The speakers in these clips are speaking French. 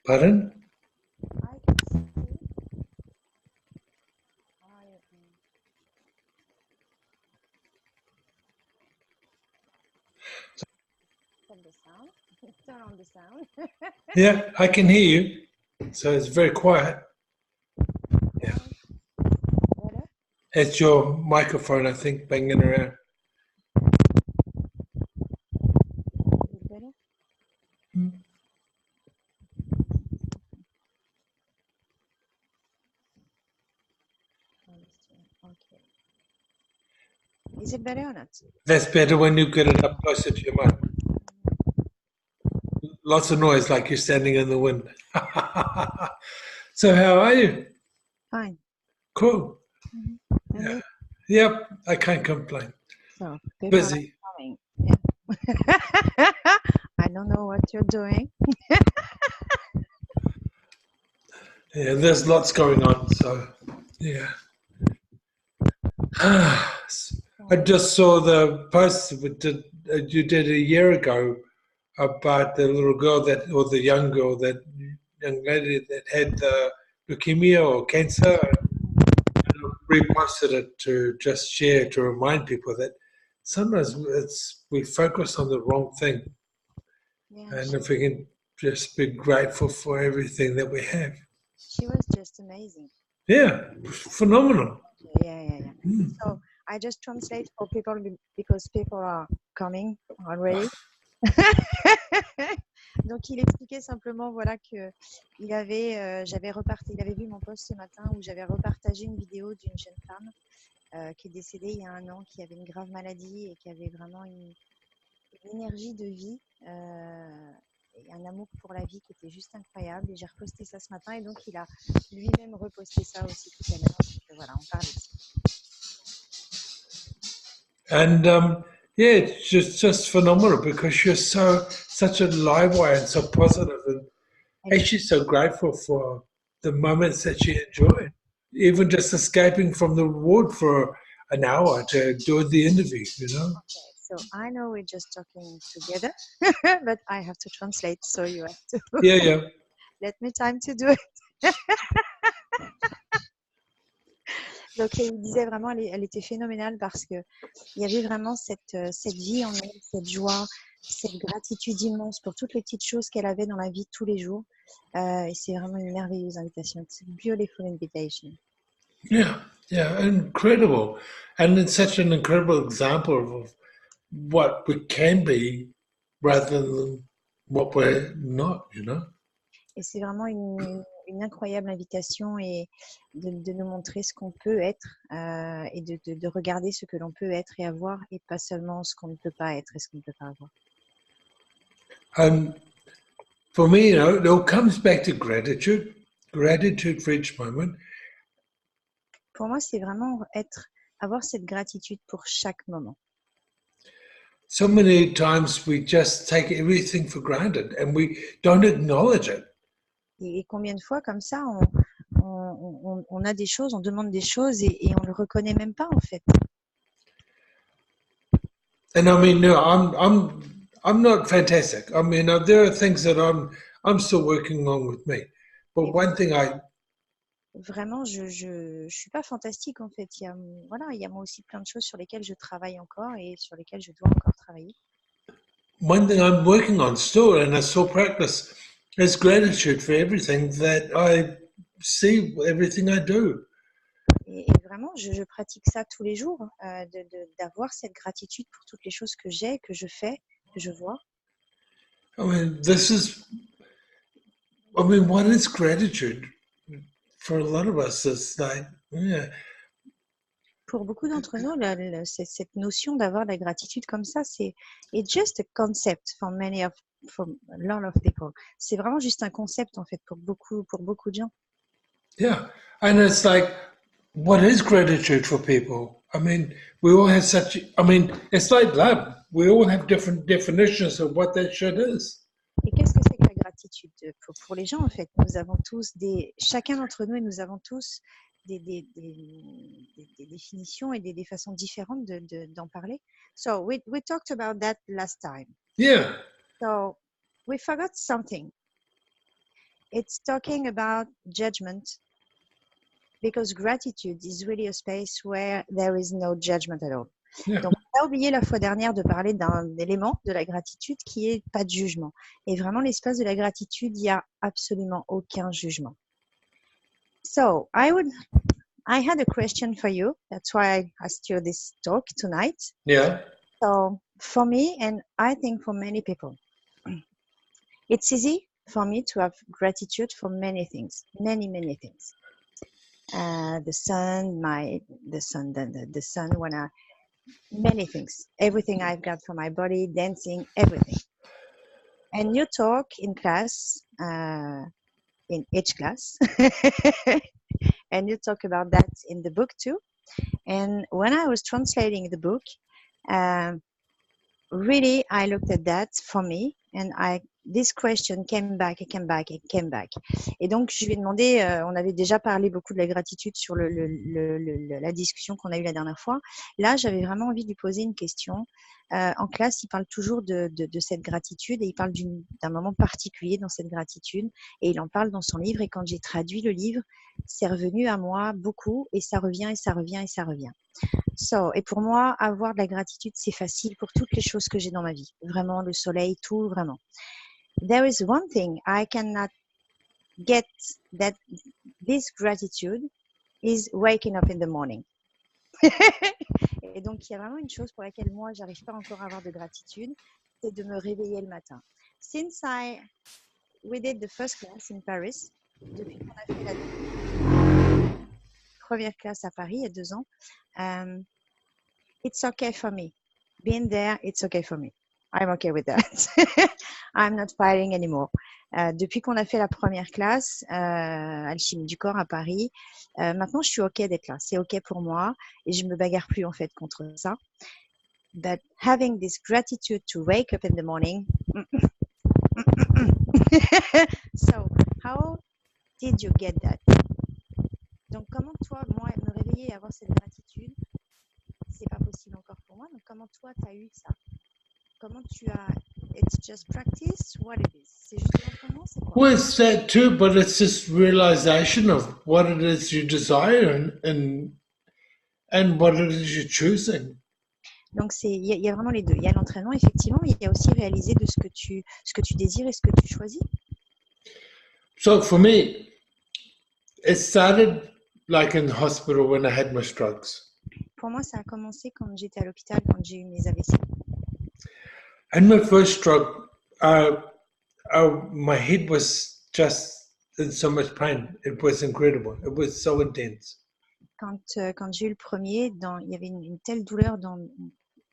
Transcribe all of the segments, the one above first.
Pardon? I can see. From the sound. Turn on the sound. Yeah, I can hear you. So it's very quiet. Yeah. Better? It's your microphone, I think, banging around. Is it better? Okay. Is it better or not? That's better when you get it up closer to your mic. Lots of noise like you're standing in the wind. So how are you? Fine. Cool. And you? Yep, I can't complain. So people Busy. are coming. Yeah. I don't know what you're doing. Yeah, there's lots going on, so yeah. I just saw the post you did a year ago about the little girl that, or the young girl, that young lady that had the leukemia or cancer. And I reposted it to just share to remind people that sometimes we focus on the wrong thing, Yeah, and if we can just be grateful for everything that we have. she was just amazing. Yeah, phenomenal. Yeah. So I just translate for people because people are coming already. Donc il expliquait simplement voilà que il avait il avait vu mon post ce matin où j'avais repartagé une vidéo d'une jeune femme qui est décédée il y a 1 an, qui avait une grave maladie et qui avait vraiment une énergie de vie et un amour pour la vie qui était juste incroyable. Et j'ai reposté ça ce matin et donc il a lui-même reposté ça aussi tout à l'heure. Donc voilà, on parle de ça. And yeah, it's just phenomenal because you're such a live wire and so positive and actually so grateful for the moments that you enjoy. Even just escaping from the ward for an hour to do the interview, Okay, so I know we're just talking together, but I have to translate, so you have to Yeah. let me time to do it. Donc, il disait vraiment, elle était phénoménale parce que il y avait vraiment cette vie en elle, cette joie, cette gratitude immense pour toutes les petites choses qu'elle avait dans la vie tous les jours. Et c'est vraiment une merveilleuse invitation. It's a beautiful invitation. Yeah, incredible. And it's such an incredible example of what we can be rather than what we're not, Et c'est vraiment une incroyable invitation et de nous montrer ce qu'on peut être et de regarder ce que l'on peut être et avoir et pas seulement ce qu'on ne peut pas être et ce qu'on ne peut pas avoir. For me, it all comes back to gratitude for each moment. Pour moi, c'est vraiment avoir cette gratitude pour chaque moment. So many times we just take everything for granted and we don't acknowledge it. Et combien de fois comme ça, on a des choses, on demande des choses et on le reconnaît même pas en fait. And I mean, no, I'm not fantastic. I mean, there are things that I'm still working on with me. But one thing Vraiment, je suis pas fantastique en fait. Il y a moi aussi plein de choses sur lesquelles je travaille encore et sur lesquelles je dois encore travailler. One thing I'm working on still, and I still practice, is gratitude for everything that I see, everything I do. Et vraiment, je pratique ça tous les jours, d'avoir cette gratitude pour toutes les choses que j'ai, que je fais, que je vois. I mean, what is gratitude? For a lot of us, it's like, yeah. Pour beaucoup d'entre nous, cette notion d'avoir la gratitude comme ça, it's just a concept for a lot of people. C'est vraiment juste un concept en fait pour beaucoup de gens. Yeah, and it's like, what is gratitude for people? I mean, we all have it's like love. We all have different definitions of what that shit is. Et qu'est-ce que c'est que la gratitude pour les gens en fait? Nous avons tous chacun d'entre nous et nous avons tous des définitions et des façons différentes d'en parler. So we talked about that last time. Yeah. So we forgot something. It's talking about judgment, because gratitude is really a space where there is no judgment at all. Yeah. Donc, on a oublié la fois dernière de parler d'un élément de la gratitude qui est pas de jugement. Et vraiment, l'espace de la gratitude, il n'y a absolument aucun jugement. So, I had a question for you. That's why I asked you this talk tonight. Yeah. So, for me, and I think for many people, it's easy for me to have gratitude for many things, many things. The sun, when many things, everything I've got for my body, dancing, everything. And you talk in class, in each class, and you talk about that in the book too. And when I was translating the book, really, I looked at that for me, and this question came back. Et donc, je lui ai demandé, on avait déjà parlé beaucoup de la gratitude sur la discussion qu'on a eue la dernière fois. Là, j'avais vraiment envie de lui poser une question. En classe, il parle toujours de cette gratitude et il parle d'un moment particulier dans cette gratitude et il en parle dans son livre. Et quand j'ai traduit le livre, c'est revenu à moi beaucoup et ça revient. Et pour moi, avoir de la gratitude, c'est facile pour toutes les choses que j'ai dans ma vie. Vraiment, le soleil, tout, vraiment. There is one thing I cannot get, that this gratitude is waking up in the morning. Et donc, il y a vraiment une chose pour laquelle moi, j'arrive pas encore à avoir de gratitude, c'est de me réveiller le matin. Since we did the first class in Paris, depuis qu'on a fait la première classe à Paris il y a 2 ans, it's okay for me. Being there, it's okay for me. I'm okay with that. I'm not fighting anymore. Depuis qu'on a fait la première classe, Alchimie du corps à Paris, maintenant je suis ok d'être là. C'est ok pour moi et je me bagarre plus en fait contre ça. But having this gratitude to wake up in the morning. So, how did you get that? Donc, comment toi, moi, me réveiller et avoir cette gratitude, c'est pas possible encore pour moi. Donc, comment toi, tu as eu ça? Comment tu as... It's just practice, what it is? C'est juste l'entraînement, c'est quoi? Well, it's that too, but it's just realization of what it is you desire and what it is you're choosing. Donc, il y a vraiment les deux. Il y a l'entraînement, effectivement, mais il y a aussi réaliser de ce que tu désires et ce que tu choisis. So for me, it started like in the hospital when I had my strokes. Pour moi, ça a commencé quand j'étais à l'hôpital, quand j'ai eu mes AVC. And my first stroke, my head was just in so much pain. It was incredible. It was so intense. Quand j'ai eu le premier, il y avait une telle douleur,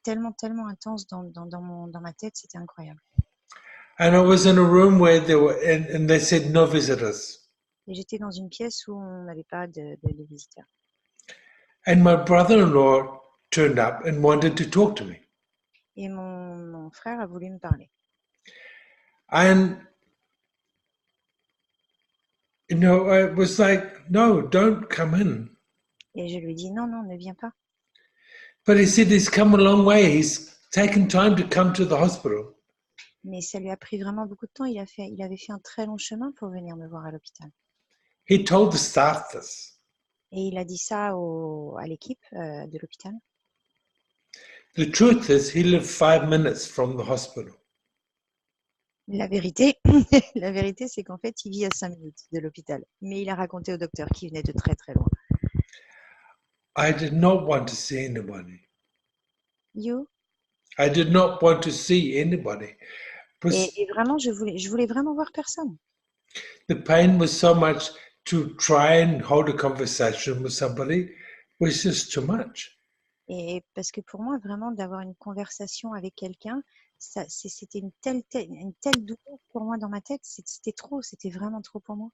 tellement intense dans ma tête, c'était incroyable. And I was in a room where and they said no visitors. Et j'étais dans une pièce où on n'avait pas de visiteurs. And my brother-in-law turned up and wanted to talk to me. Et mon frère a voulu me parler. And, I was like, no, don't come in. Et je lui dis, non, ne viens pas. But he said he's come a long way. He's taken time to come to the hospital. Mais ça lui a pris vraiment beaucoup de temps. Il avait fait un très long chemin pour venir me voir à l'hôpital. He told the staff this. Et il a dit ça à l'équipe de l'hôpital. The truth is, he lived 5 minutes from the hospital. La vérité, c'est qu'en fait, il vit à 5 minutes de l'hôpital. Mais il a raconté au docteur qu'il venait de très, très loin. I did not want to see anybody. You? I did not want to see anybody. Et vraiment, je voulais vraiment voir personne. The pain was so much to try and hold a conversation with somebody was just too much. Et parce que pour moi, vraiment, d'avoir une conversation avec quelqu'un, c'était une telle douleur pour moi dans ma tête. C'était trop, c'était vraiment trop pour moi.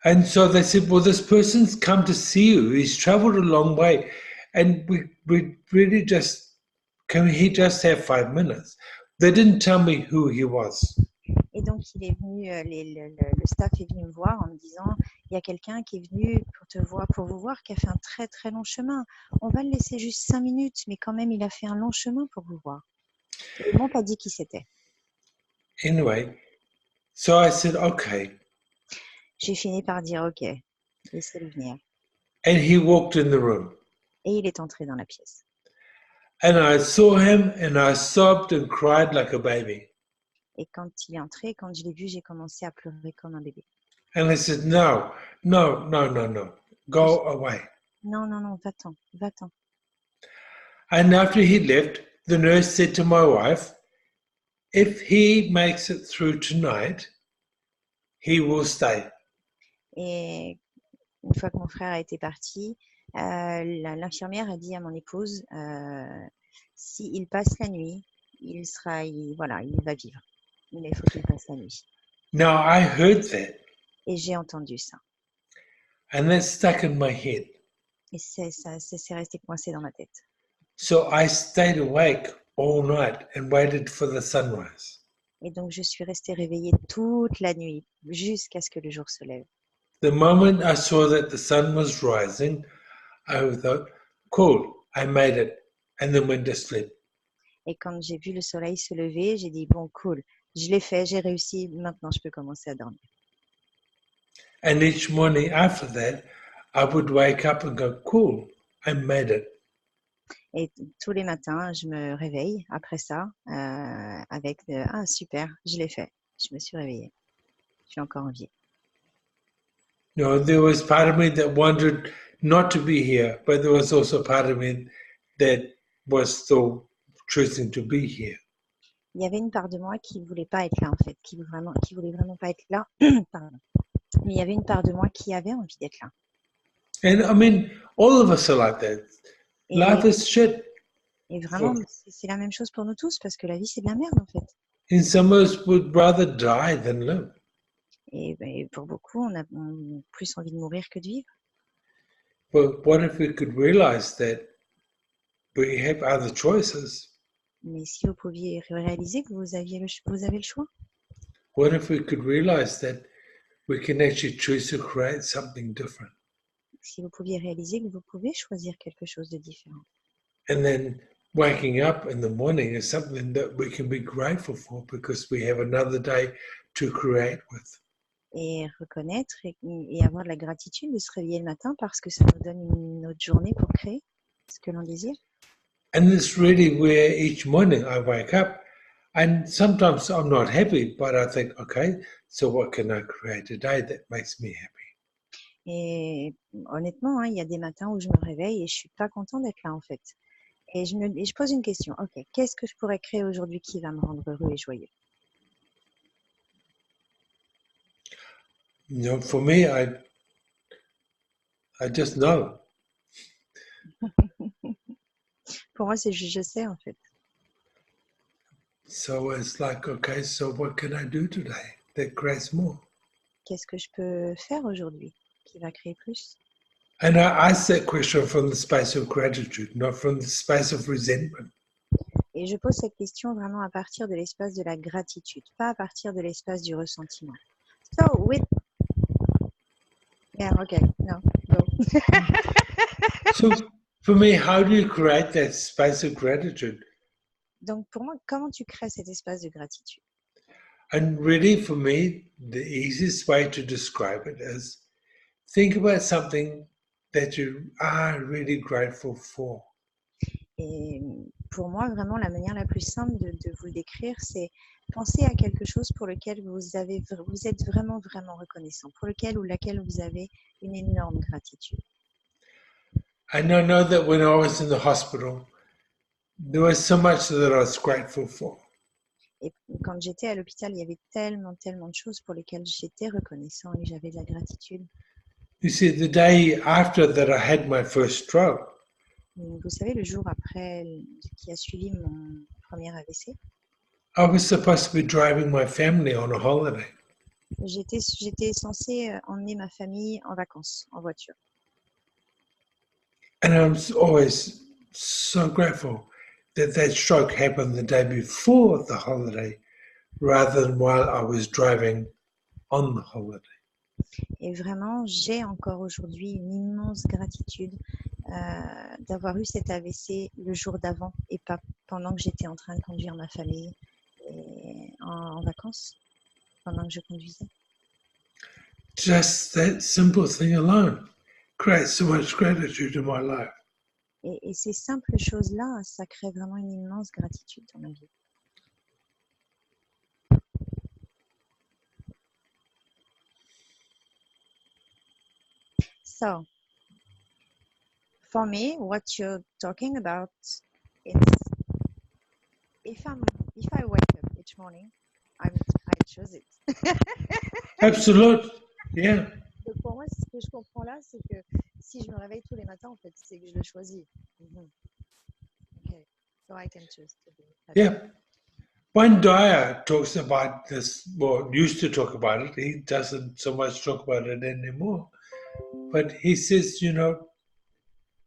And so they said, well, this person's come to see you. He's traveled a long way. And we really can he just have 5 minutes? They didn't tell me who he was. Et donc, il est venu, le staff est venu me voir en me disant, il y a quelqu'un qui est venu pour vous voir, qui a fait un très, très long chemin. On va le laisser juste 5 minutes, mais quand même, il a fait un long chemin pour vous voir. Et ils m'ont pas dit qui c'était. Anyway, so I said, okay. J'ai fini par dire OK, laissez-le venir. And he walked in the room. Et il est entré dans la pièce. And I saw him and I sobbed and cried like a baby. Et quand il est entré, quand je l'ai vu, j'ai commencé à pleurer comme un bébé. And I said, no, no, no, no, no. Go away. Non, non, non, va-t'en, va-t'en. And after he left, the nurse said to my wife, if he makes it through tonight, he will stay. Et une fois que mon frère a été parti, l'infirmière a dit à mon épouse, s'il passe la nuit, voilà, il va vivre. Mais il faut qu'il passe la nuit. Now I heard that, Et j'ai entendu ça. and that stuck in my head. Et c'est resté coincé dans ma tête. So I stayed awake all night and waited for the sunrise. Et donc, je suis restée réveillée toute la nuit jusqu'à ce que le jour se lève. The moment I saw that the sun was rising, I thought, cool, I made it, and then went to sleep. Et quand j'ai vu le soleil se lever, j'ai dit, bon, cool, je l'ai fait, j'ai réussi, maintenant je peux commencer à dormir. And each morning after that, I would wake up and go, cool, I made it. Et tous les matins, je me réveille après ça avec ah super, je l'ai fait, je me suis réveillée, je suis encore en vie. You know, there was part of me that wanted not to be here, but there was also part of me that was still choosing to be here. Il y avait une part de moi qui voulait pas être là en fait, qui voulait vraiment pas être là. Pardon. Mais il y avait une part de moi qui avait envie d'être là. And I mean, all of us are like that. Life is shit. Et vraiment, c'est la même chose pour nous tous parce que la vie c'est de la merde en fait. And some of us would rather die than live. Et pour beaucoup, on a plus envie de mourir que de vivre. But what if we could realize that we have other choices? Mais si vous pouviez réaliser que vous avez le choix. What if we could realize that we can actually choose to create something different? Si vous pouviez réaliser que vous pouvez choisir quelque chose de différent. And then waking up in the morning is something that we can be grateful for because we have another day to create with. Et reconnaître et avoir de la gratitude de se réveiller le matin parce que ça nous donne une autre journée pour créer ce que l'on désire. And it's really where each morning I wake up and sometimes I'm not happy, but I think, okay, so what can I create today that makes me happy? Et honnêtement, hein, il y a des matins où je me réveille et je suis pas content d'être là en fait. Et je pose une question. Ok, qu'est-ce que je pourrais créer aujourd'hui qui va me rendre heureux et joyeux? You know, for me, I just know. Pour moi, c'est juste je sais en fait. So it's like, okay, so what can I do today that creates more? Qu'est-ce que je peux faire aujourd'hui qui va créer plus? And I ask that question from the space of gratitude, not from the space of resentment. Et je pose cette question vraiment à partir de l'espace de la gratitude, pas à partir de l'espace du ressentiment. So, with... Yeah, okay, no, go. So for me, how do you create that space of gratitude? Donc, pour moi, comment tu crées cet espace de gratitude? And really, for me, the easiest way to describe it is think about something that you are really grateful for. Et pour moi, vraiment, la manière la plus simple de vous le décrire, c'est penser à quelque chose pour lequel vous êtes vraiment, vraiment reconnaissant, pour lequel ou laquelle vous avez une énorme gratitude. And I know that when I was in the hospital, there was so much that I was grateful for. Et quand j'étais à l'hôpital, il y avait tellement, tellement de choses pour lesquelles j'étais reconnaissant et j'avais de la gratitude. You see, the day after that I had my first stroke, Vous savez, le jour après qui a suivi mon premier AVC, I was supposed to be driving my family on a holiday. j'étais censée emmener ma famille en vacances, en voiture. And I'm always so grateful that that stroke happened the day before the holiday rather than while I was driving on the holiday. Et vraiment, j'ai encore aujourd'hui une immense gratitude d'avoir eu cet AVC le jour d'avant et pas pendant que j'étais en train de conduire ma famille en vacances pendant que je conduisais. Just that simple thing alone creates so much gratitude in my life. Et ces simples choses-là, ça crée vraiment une immense gratitude dans ma vie. So, for me, what you're talking about is if I wake up each morning, I choose it. Absolute. Yeah. Donc pour moi, ce que je comprends là, c'est que si je me réveille tous les matins, en fait, c'est que je le choisis. Okay, so I can choose to be happy. Yeah. Wayne Dyer talks about this, or used to talk about it. He doesn't so much talk about it anymore. But he says,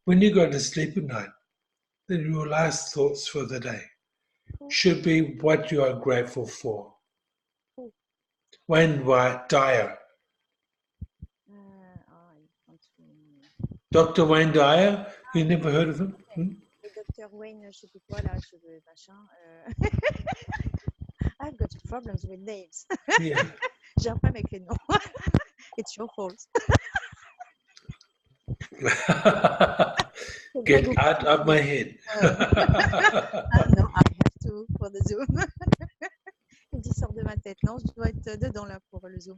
when you go to sleep at night, then your last thoughts for the day should be what you are grateful for. Wayne Dyer. Dr. Wayne Dyer, you never heard of him? Le docteur Wayne, je sais plus quoi là, cheveux machin. I've got problems with names. Yeah. J'ai un problème avec les noms. It's your fault. Get out of my head. No, I have to for the Zoom. Il dit sort de ma tête. Non, je dois être dedans là pour le Zoom.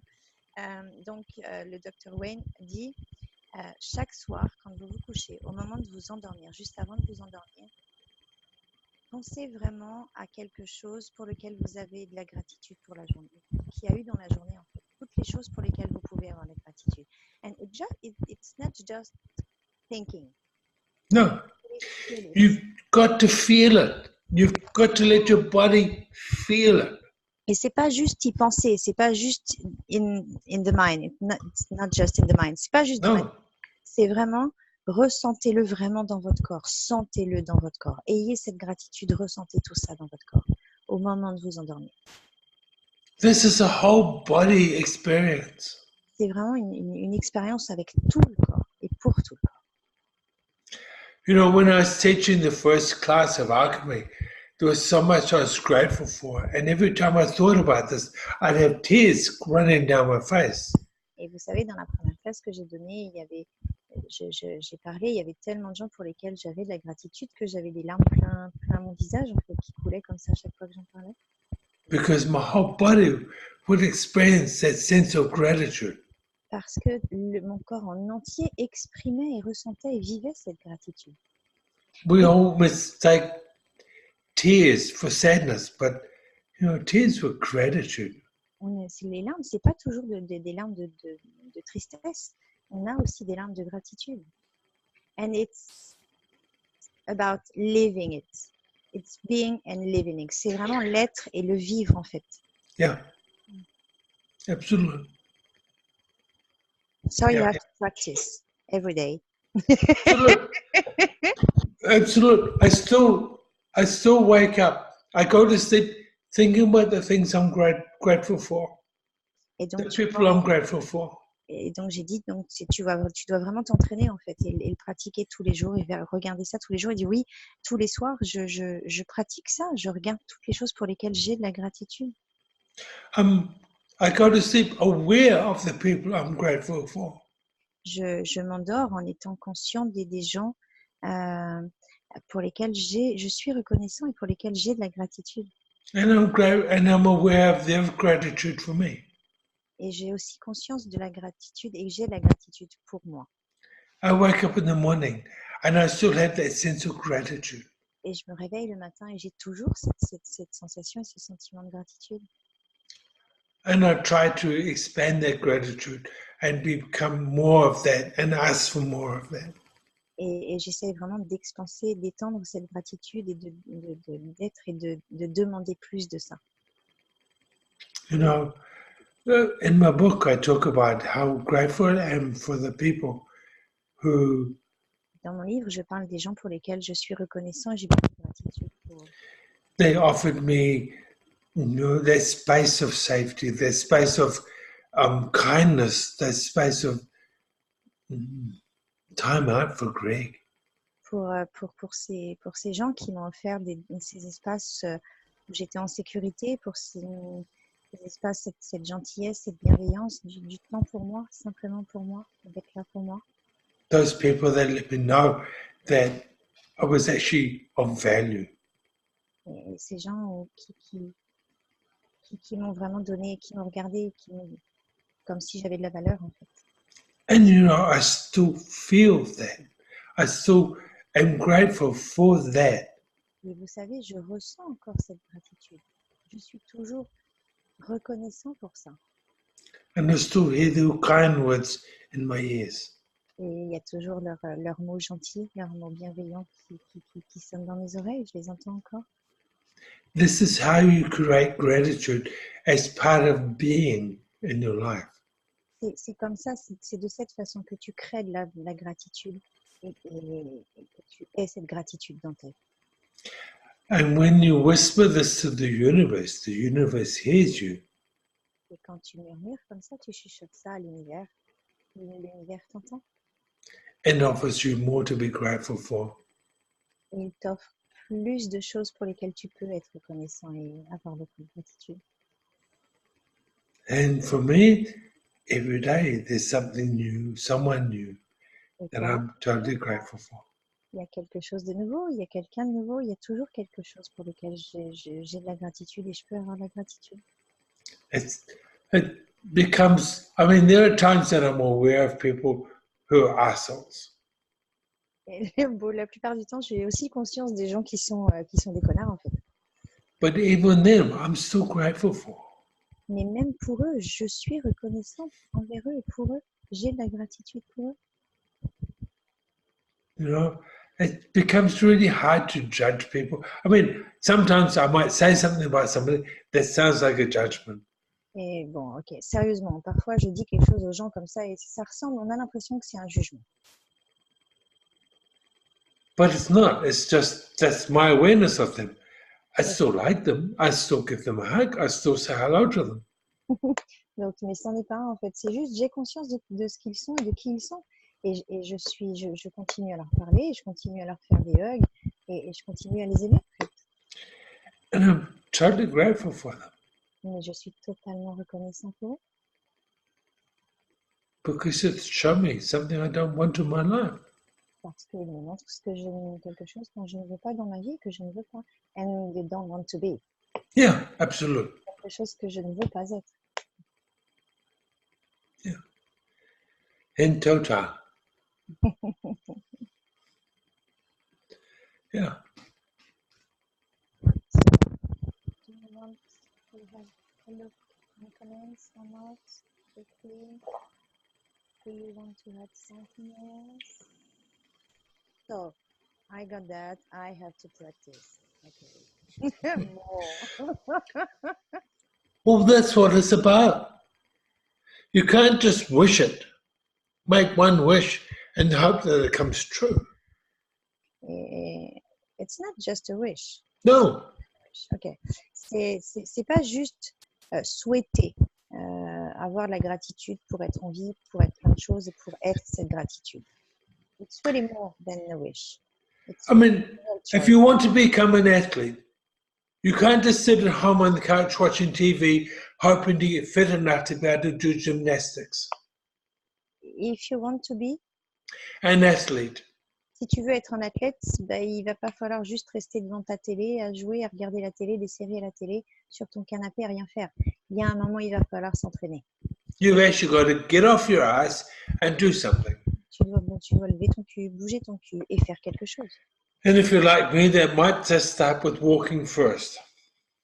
Donc, le docteur Wayne dit chaque soir, quand vous vous couchez, au moment de vous endormir, juste avant de vous endormir, pensez vraiment à quelque chose pour lequel vous avez de la gratitude pour la journée, qu'il y a eu dans la journée en fait. Toutes les choses pour lesquelles vous pouvez avoir de la gratitude. And it's not just thinking. No, you've got to feel it. You've got to let your body feel it. Et c'est pas juste y penser, c'est pas juste in the mind. It's not just in the mind. C'est pas juste dans la tête. C'est vraiment ressentez-le vraiment dans votre corps, sentez-le dans votre corps. Ayez cette gratitude, ressentez tout ça dans votre corps au moment de vous endormir. This is a whole body experience. C'est vraiment une expérience avec tout le corps et pour tout le corps. When I was teaching the first class of alchemy, there was so much I was grateful for. And every time I thought about this, I'd have tears running down my face. Et vous savez, dans la première classe que j'ai donnée, j'ai parlé, il y avait tellement de gens pour lesquels j'avais de la gratitude que j'avais des larmes plein mon visage, en fait, qui coulaient comme ça à chaque fois que j'en parlais. Because my whole body would experience that sense of gratitude. Parce que mon corps en entier exprimait et ressentait et vivait cette gratitude. We all mistake tears for sadness, but tears for gratitude. Les larmes, c'est pas toujours des larmes de tristesse. On a aussi des larmes de gratitude. And it's about living it. It's being and living it. C'est vraiment l'être et le vivre en fait. Yeah, absolutely. So you have to practice every day. Absolutely. I still wake up. I go to sleep thinking about the things I'm grateful for. Et donc, the people I'm grateful for. Et donc j'ai dit, donc tu dois vraiment t'entraîner en fait et le pratiquer tous les jours et regarder ça tous les jours et dire oui, tous les soirs je pratique ça, je regarde toutes les choses pour lesquelles j'ai de la gratitude. I go to sleep aware of the people I'm grateful for. Je m'endors en étant conscient des gens pour lesquels je suis reconnaissant et pour lesquels j'ai de la gratitude. And I'm aware of their gratitude for me. Et j'ai aussi conscience de la gratitude et que j'ai de la gratitude pour moi. I wake up in the morning and I still have that sense of gratitude. Et je me réveille le matin et j'ai toujours cette sensation et ce sentiment de gratitude. And I try to expand that gratitude and become more of that and ask for more of that. Et j'essaie vraiment d'expanser, d'étendre cette gratitude et d'être et de demander plus de ça. In my book, I talk about how grateful I am for the people who. Dans mon livre, je parle des gens pour lesquels je suis reconnaissant et j'ai beaucoup de gratitude pour. They offered me, that space of safety, that space of kindness, that space of time out for Greg. Pour ces gens qui m'ont offert ces espaces où j'étais en sécurité, pour ces espaces, cette gentillesse, cette bienveillance, du temps pour moi, simplement pour moi, d'être là pour moi. Those people that let me know that I was actually of value. Et ces gens qui m'ont vraiment donné, qui m'ont regardé, comme si j'avais de la valeur en fait. And you know, I still feel that. I still am grateful for that. Et vous savez, je ressens encore cette gratitude. Je suis toujours reconnaissant pour ça. And I still hear the kind words in my ears. Et il y a toujours leurs mots gentils, leurs mots bienveillants qui sonnent dans mes oreilles. Je les entends encore. This is how you create gratitude as part of being in your life. C'est comme ça, c'est de cette façon que tu crées de la gratitude et que tu aies cette gratitude dans ta vie. And when you whisper this to the universe hears you. Et quand tu murmures comme ça, tu chuchotes ça à l'univers. L'univers t'entend. And offers you more to be grateful for. Et il t'offre plus de choses pour lesquelles tu peux être reconnaissant et avoir beaucoup de gratitude. And for me, every day there's something new, someone new Et that toi, I'm totally grateful for. il y a quelque chose de nouveau, il y a quelqu'un de nouveau, il y a toujours quelque chose pour lequel j'ai de la gratitude et je peux avoir de la gratitude. It becomes, I mean, there are times that I'm aware of people who are assholes. Et bon, la plupart du temps, j'ai aussi conscience des gens qui sont des connards en fait. But even them, I'm still grateful for. Mais même pour eux, je suis reconnaissante envers eux et pour eux, j'ai de la gratitude pour eux. You know, it becomes really hard to judge people. I mean, sometimes I might say something about somebody that sounds like a judgment. Et bon, ok, sérieusement, parfois je dis quelque chose aux gens comme ça et ça ressemble, on a l'impression que c'est un jugement. But it's not. It's just, that's my awareness of them. I still like them. I still give them a hug. I still say hello to them. Donc, mais c'en est pas un en fait, c'est juste j'ai conscience de ce qu'ils sont et de qui ils sont. Et je continue à leur parler, je continue à leur faire des hugs et je continue à les aimer. En fait. And I'm totally grateful for them. Mais je suis totalement reconnaissant pour eux. Because it's shown me something I don't want in my life. Parce qu'ils me montrent quelque chose dont je ne veux pas dans ma vie, que je ne veux pas. And they don't want to be. Yeah, absolutely. Quelque chose que je ne veux pas être. Yeah. In total. Yeah. Do you want to have a look in comments or not? Quickly. Do you want to add something else? So, I got that. I have to practice. Okay. More. Well, that's what it's about. You can't just wish it. Make one wish and hope that it comes true. It's not just a wish. No. Ok. C'est pas juste souhaiter avoir la gratitude pour être en vie, pour être plein de choses et pour être cette gratitude. It's really more than a wish. I mean, if you want to become an athlete, you can't just sit at home on the couch watching TV hoping to get fit enough to be able to do gymnastics. If you want to be an athlete, si tu veux être un athlète, bah, il va pas falloir juste rester devant ta télé, à jouer, à regarder la télé, des séries à la télé, sur ton canapé, à rien faire. Il y a un moment, il va falloir s'entraîner. You've actually got to get off your ass and do something. Tu dois lever ton cul, bouger ton cul et faire quelque chose. And if you're like me, that might just start with walking first.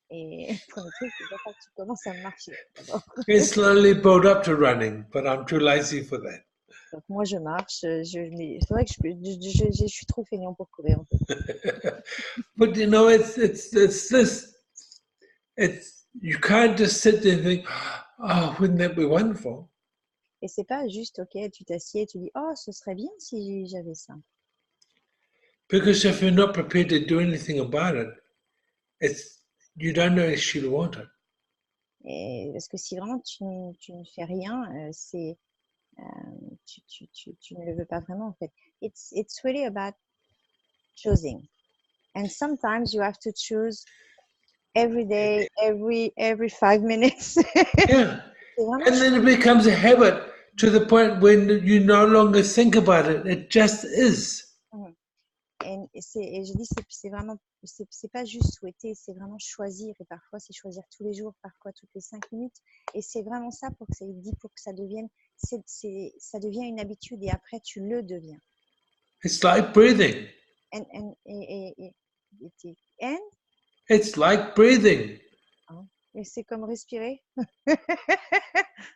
Et premier truc, il va falloir que tu commences à marcher d'abord. And slowly build up to running, but I'm too lazy for that. Donc moi je marche, c'est vrai que je suis trop feignant pour courir en fait. But you know, it's this. It's you can't just sit there and think, oh, wouldn't that be wonderful? Et c'est pas juste, ok, tu t'assieds et tu dis, oh, ce serait bien si j'avais ça. Because if you're not prepared to do anything about it, you don't actually want it. Et parce que si vraiment tu ne fais rien, tu ne le veux pas vraiment en fait. It's really about choosing. And sometimes you have to choose every day, every 5 minutes. Yeah. C'est vraiment And then it becomes a habit to the point when you no longer think about it. It just is. Mhm. Et je dis, c'est vraiment, c'est pas juste souhaiter, c'est vraiment choisir. Et parfois, c'est choisir tous les jours, parfois toutes les 5 minutes. Et c'est vraiment ça pour que ça dit, pour que ça devienne, ça devient une habitude et après, tu le deviens. It's like breathing. And It's like breathing. et c'est comme respirer.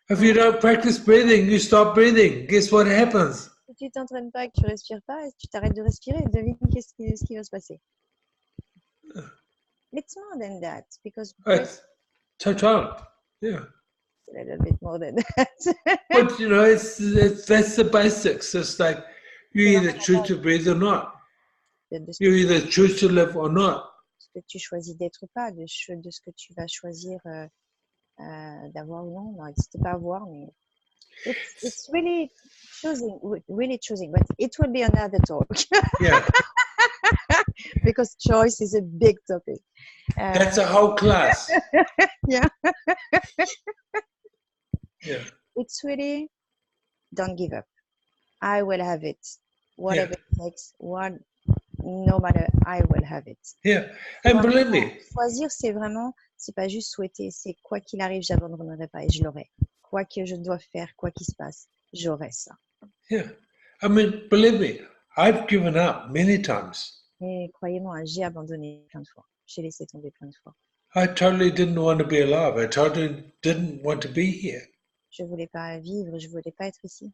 If you don't practice breathing, you stop breathing. Guess what happens? Si tu t'entraînes pas et que tu respires pas, tu t'arrêtes de respirer, devine ce qui va se passer. It's more than that because It's total. Yeah. a little bit more than that. But you know, it's that's the basics. It's like you either choose to breathe or not. You either choose to live or not. Ce que tu choisis d'être ou pas, de ce que tu vas choisir d'avoir ou non. Non, c'était pas avoir, mais it's really choosing, but it will be another talk. Yeah. Because choice is a big topic. That's a whole class. Yeah. Yeah. It's really, don't give up. I will have it. Whatever it takes, no matter, I will have it. Yeah. And believe me. Choisir, c'est vraiment, c'est pas juste souhaiter, c'est quoi qu'il arrive, j'abandonnerai pas et je l'aurai. Quoi que je dois faire, quoi qu'il se passe, j'aurai ça. Yeah. I mean, believe me, I've given up many times. Et croyez-moi, j'ai abandonné plein de fois. J'ai laissé tomber plein de fois. I totally didn't want to be alive. I totally didn't want to be here. Je voulais pas vivre, je voulais pas être ici.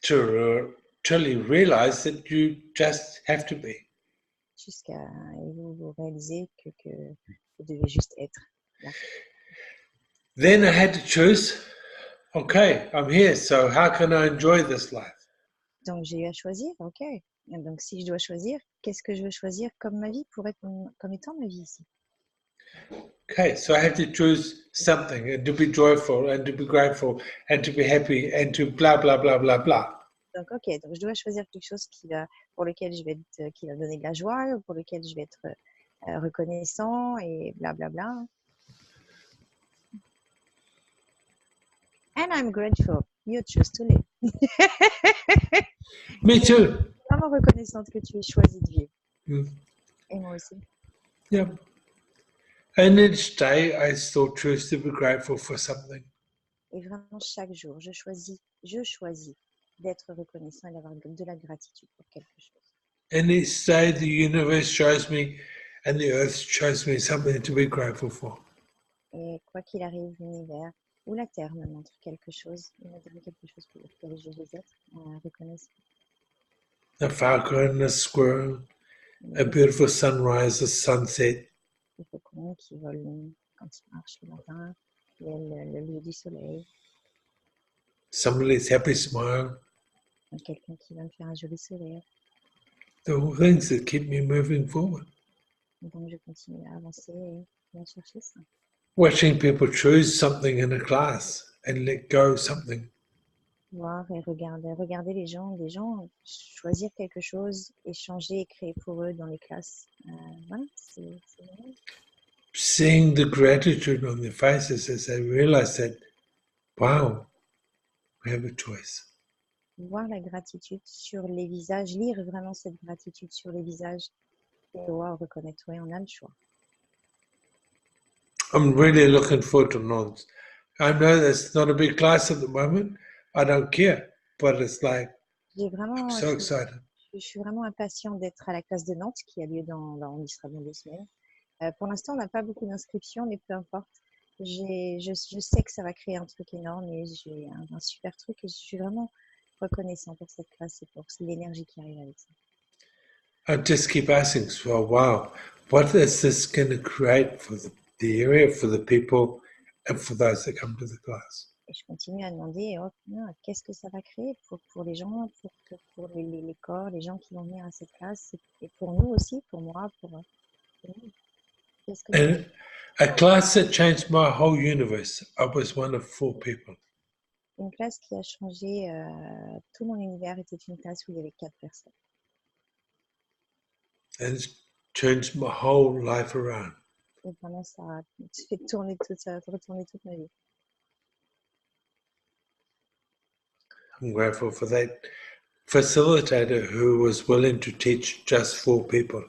To truly realize that you just have to be. Jusqu'à vous réaliser que vous devez juste être là. Then I had to choose, okay, I'm here, so how can I enjoy this life? Donc j'ai eu à choisir, ok. Et donc si je dois choisir, qu'est-ce que je veux choisir comme ma vie pour être comme étant ma vie ici? Okay, so I have to choose something and to be joyful and to be grateful and to be happy and to blah blah blah blah blah. Donc ok, donc je dois choisir quelque chose pour lequel je vais être, qui va me donner de la joie, pour lequel je vais être reconnaissant et blablabla. Bla, bla. And I'm grateful. You choose to live. Me too. Je suis vraiment reconnaissante que tu aies choisi de vivre. Mm. Et moi aussi. Yeah. And each day I still choose to be grateful for something. Et vraiment chaque jour, je choisis d'être reconnaissant et d'avoir de la gratitude pour quelque chose. And each day the universe shows me and the earth shows me something to be grateful for. Et quoi qu'il arrive, l'univers ou la terre me montre quelque chose, il me donne quelque chose pour lequel je vais être reconnaissant. A falcon, a squirrel, a beautiful sunrise, a sunset. Les faucons qui volent quand ils marchent le matin, le lever du soleil. Somebody's happy smile. Quelqu'un qui va me faire un joli sourire. The things that keep me moving forward. Donc je continue à avancer et à chercher ça. Watching people choose something in a class and let go something. Voir et regarder les gens choisir quelque chose, échanger et créer pour eux dans les classes. Voilà, c'est vrai. Seeing the gratitude on their faces as they realize that, wow, we have a choice. Voir la gratitude sur les visages, lire vraiment cette gratitude sur les visages et wow, reconnaître, oui, on a le choix. I'm really looking forward to Nons. I know that's not a big class at the moment. I don't care, but it's like, I'm so excited. Je suis vraiment impatient d'être à la classe de Nantes qui a lieu on y sera dans 2 semaines. Pour l'instant, on n'a pas beaucoup d'inscriptions, mais peu importe. Je sais que ça va créer un truc énorme et j'ai un super truc et je suis vraiment reconnaissant pour cette classe et pour l'énergie qui arrive avec ça. I just keep asking, so wow, what is this going to create for the area, for the people, and for those that come to the class? Et je continue à demander, qu'est-ce que ça va créer pour les gens, pour les corps, les gens qui vont venir à cette classe, et pour nous aussi, pour moi, pour nous. And a class that changed my whole universe. I was one of 4 people. Une classe qui a changé tout mon univers était une classe où il y avait 4 personnes. And it's changed my whole life around. Et vraiment, ça a fait tourner retourner toute ma vie. I'm grateful for that facilitator who was willing to teach just 4 people.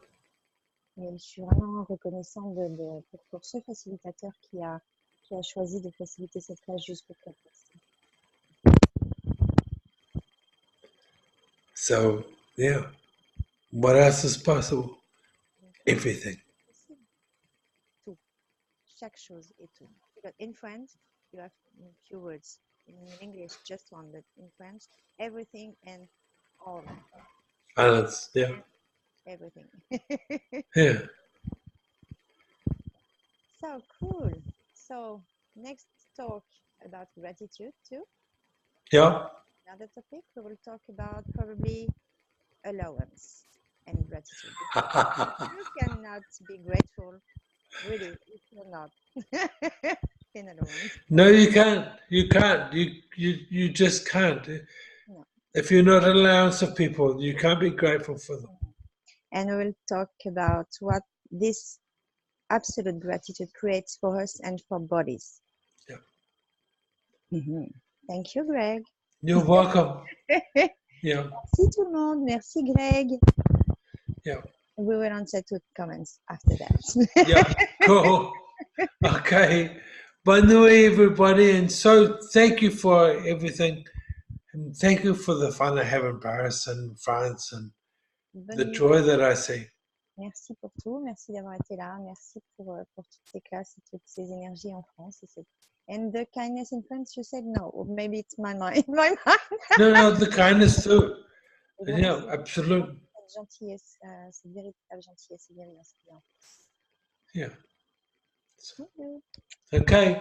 Et je suis vraiment reconnaissant pour ce facilitateur qui a choisi de faciliter cette classe juste pour 4 personnes. So, yeah. What else is possible? Everything. Tout. Chaque chose et tout. Because in French, you have a few words. In English, just one, but in French, everything and all. Balance, yeah. Everything. Yeah. So cool. So next talk about gratitude too. Yeah. Another topic, we will talk about probably allowance and gratitude. You cannot be grateful, really, if you're not in allowance. No, you can't. You can't. You just can't. No. If you're not an allowance of people, you can't be grateful for them. And we will talk about what this absolute gratitude creates for us and for bodies. Yeah. Thank you, Greg. You're welcome. Yeah. Merci tout le monde. Merci, Greg. Yeah. We will answer to comments after that. Yeah. Cool. Okay. Bonne nuit, everybody. And so thank you for everything. And thank you for the fun I have in Paris and France and the joy that I see. Merci pour tout. Merci d'avoir été là. Merci pour toutes ces classes et toutes ces énergies en France. And the kindness in France, you said no. Or maybe it's my mind. My mind. No, the kindness too. Yeah, absolutely. Cette gentillesse, cette véritable gentillesse et bienveillance. Yeah. So, Okay.